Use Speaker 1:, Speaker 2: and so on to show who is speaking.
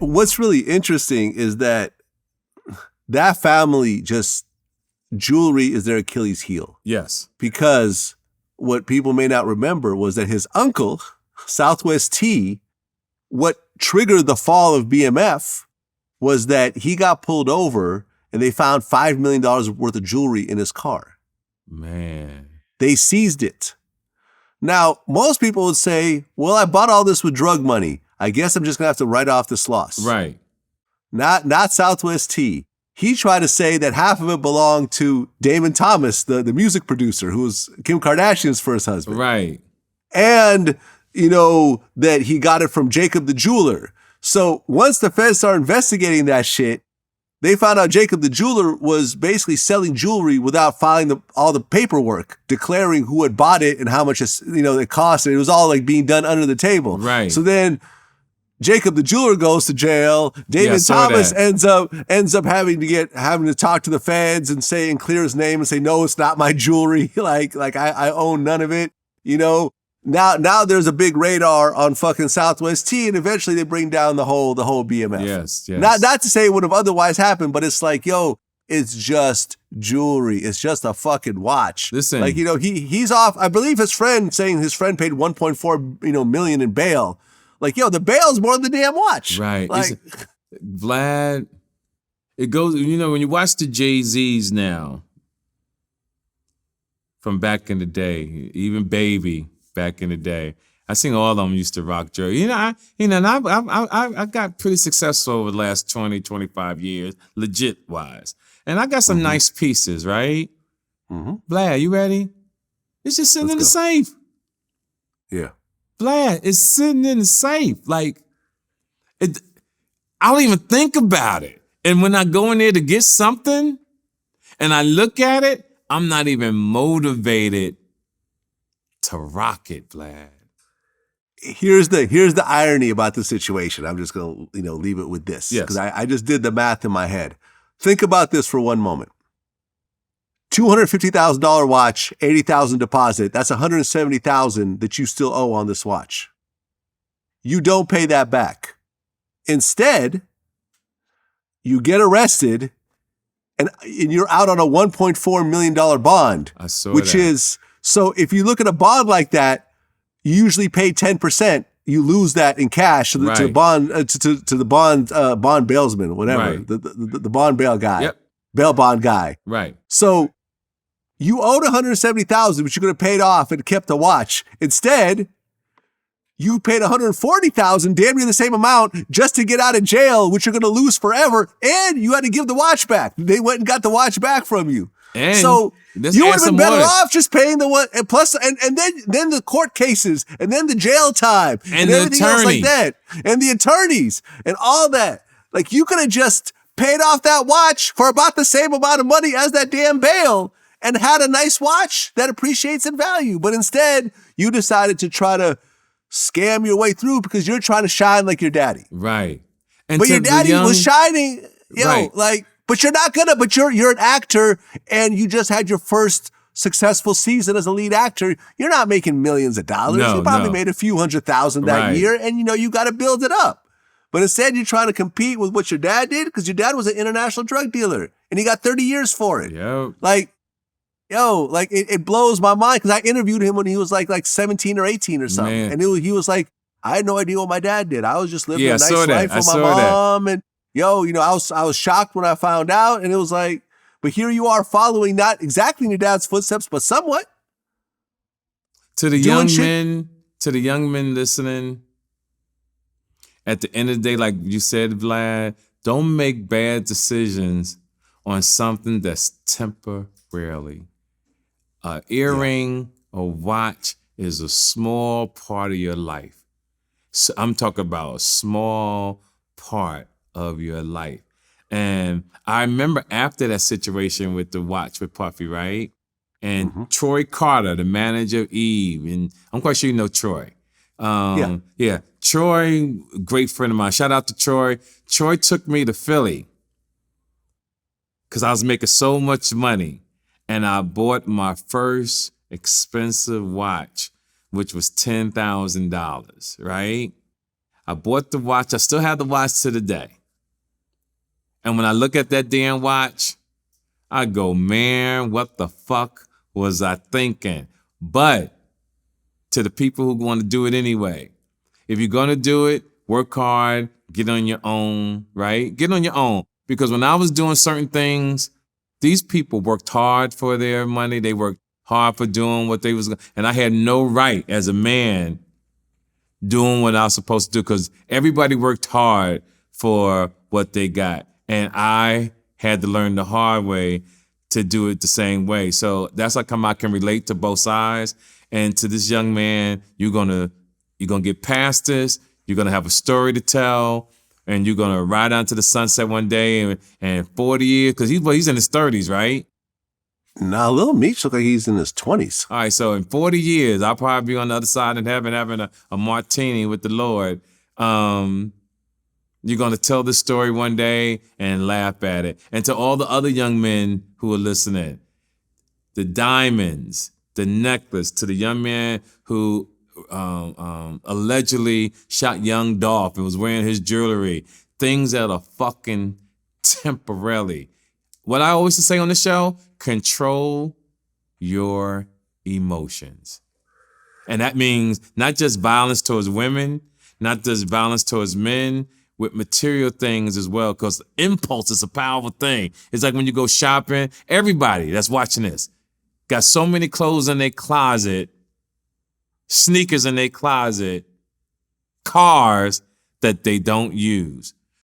Speaker 1: what's really interesting is that family jewelry is their Achilles heel.
Speaker 2: Yes.
Speaker 1: Because what people may not remember was that his uncle, Southwest T, what triggered the fall of BMF was that he got pulled over and they found $5 million worth of jewelry in his car.
Speaker 2: Man.
Speaker 1: They seized it. Now, most people would say, well, I bought all this with drug money. I guess I'm just going to have to write off this loss.
Speaker 2: Right.
Speaker 1: Not Southwest T. He tried to say that half of it belonged to Damon Thomas, the music producer, who was Kim Kardashian's first husband.
Speaker 2: Right.
Speaker 1: And, that he got it from Jacob the jeweler. So once the feds started investigating that shit, they found out Jacob the jeweler was basically selling jewelry without filing all the paperwork, declaring who had bought it and how much it cost. It was all like being done under the table.
Speaker 2: Right.
Speaker 1: So then Jacob the jeweler goes to jail. David Thomas ends up having to talk to the feds and clear his name and say, no, it's not my jewelry. I own none of it. Now there's a big radar on fucking Southwest T, and eventually they bring down the whole BMF.
Speaker 2: Yes.
Speaker 1: Not to say it would have otherwise happened, but it's like, it's just jewelry. It's just a fucking watch.
Speaker 2: Listen,
Speaker 1: he's off. I believe his friend paid 1.4 million in bail. The bail's more than the damn watch.
Speaker 2: Right. Vlad, it goes, when you watch the Jay-Z's now, from back in the day, even Baby back in the day, I seen all of them used to rock jewelry. I got pretty successful over the last 20, 25 years, legit wise. And I got some nice pieces, right?
Speaker 1: Mm-hmm.
Speaker 2: Vlad, you ready? It's just sitting in the safe.
Speaker 1: Yeah.
Speaker 2: Vlad, it's sitting in the safe. I don't even think about it. And when I go in there to get something and I look at it, I'm not even motivated to rock it, Vlad.
Speaker 1: Here's the irony about the situation. I'm just going to, leave it with this.
Speaker 2: Yes.
Speaker 1: Because I just did the math in my head. Think about this for one moment. $250,000 watch, $80,000 deposit. That's $170,000 that you still owe on this watch. You don't pay that back. Instead, you get arrested and you're out on a $1.4 million bond.
Speaker 2: I saw
Speaker 1: which
Speaker 2: that.
Speaker 1: is, so if you look at a bond like that, you usually pay 10%. You lose that in cash to the bond bond bailsman, whatever,
Speaker 2: right.
Speaker 1: the bond bail guy,
Speaker 2: yep.
Speaker 1: bail bond guy.
Speaker 2: Right.
Speaker 1: So you owed $170,000, but you could have paid off and kept the watch. Instead, you paid $140,000, damn near the same amount, just to get out of jail, which you're going to lose forever. And you had to give the watch back. They went and got the watch back from you.
Speaker 2: And
Speaker 1: so you would have been better off just paying the one, and plus, and then the court cases, and then the jail time, and everything else like that, and the attorneys, and all that. You could have just paid off that watch for about the same amount of money as that damn bail, and had a nice watch that appreciates in value. But instead, you decided to try to scam your way through because you're trying to shine like your daddy.
Speaker 2: Right. And
Speaker 1: but your daddy was shining, but you're not gonna, but you're an actor and you just had your first successful season as a lead actor. You're not making millions of dollars. You probably made a few $100,000 that year, and you got to build it up. But instead, you're trying to compete with what your dad did because your dad was an international drug dealer and he got 30 years for it.
Speaker 2: Yep.
Speaker 1: It blows my mind because I interviewed him when he was like 17 or 18 or something.
Speaker 2: Man.
Speaker 1: And he was like, I had no idea what my dad did. I was just living a nice life with my mom.
Speaker 2: That.
Speaker 1: And I was shocked when I found out. And it was like, but here you are following not exactly in your dad's footsteps, but somewhat.
Speaker 2: To the young men listening, at the end of the day, like you said, Vlad, don't make bad decisions on something that's temporarily. An earring or watch is a small part of your life. So I'm talking about a small part of your life. And I remember after that situation with the watch with Puffy, right? And Troy Carter, the manager of Eve, and I'm quite sure you know Troy. Yeah. Troy, great friend of mine. Shout out to Troy. Troy took me to Philly because I was making so much money. And I bought my first expensive watch, which was $10,000, right? I bought the watch. I still have the watch to the day. And when I look at that damn watch, I go, man, what the fuck was I thinking? But to the people who want to do it anyway, if you're going to do it, work hard, get on your own, right? Get on your own. Because when I was doing certain things, these people worked hard for their money. They worked hard for doing what they was, and I had no right as a man doing what I was supposed to do because everybody worked hard for what they got. And I had to learn the hard way to do it the same way. So that's like how I can relate to both sides. And to this young man, you're gonna get past this. You're gonna have a story to tell, and you're gonna ride out to the sunset one day. And 40 years, because he's in his 30s, right?
Speaker 1: Nah, Lil Meech look like he's in his 20s.
Speaker 2: All right, so in 40 years, I'll probably be on the other side in heaven having a martini with the Lord. You're going to tell this story one day and laugh at it. And to all the other young men who are listening, the diamonds, the necklace, to the young man who allegedly shot Young Dolph and was wearing his jewelry, things that are fucking temporarily. What I always say on the show, control your emotions. And that means not just violence towards women, not just violence towards men, with material things as well, because impulse is a powerful thing. It's like when you go shopping, everybody that's watching this got so many clothes in their closet, sneakers in their closet, cars that they don't use.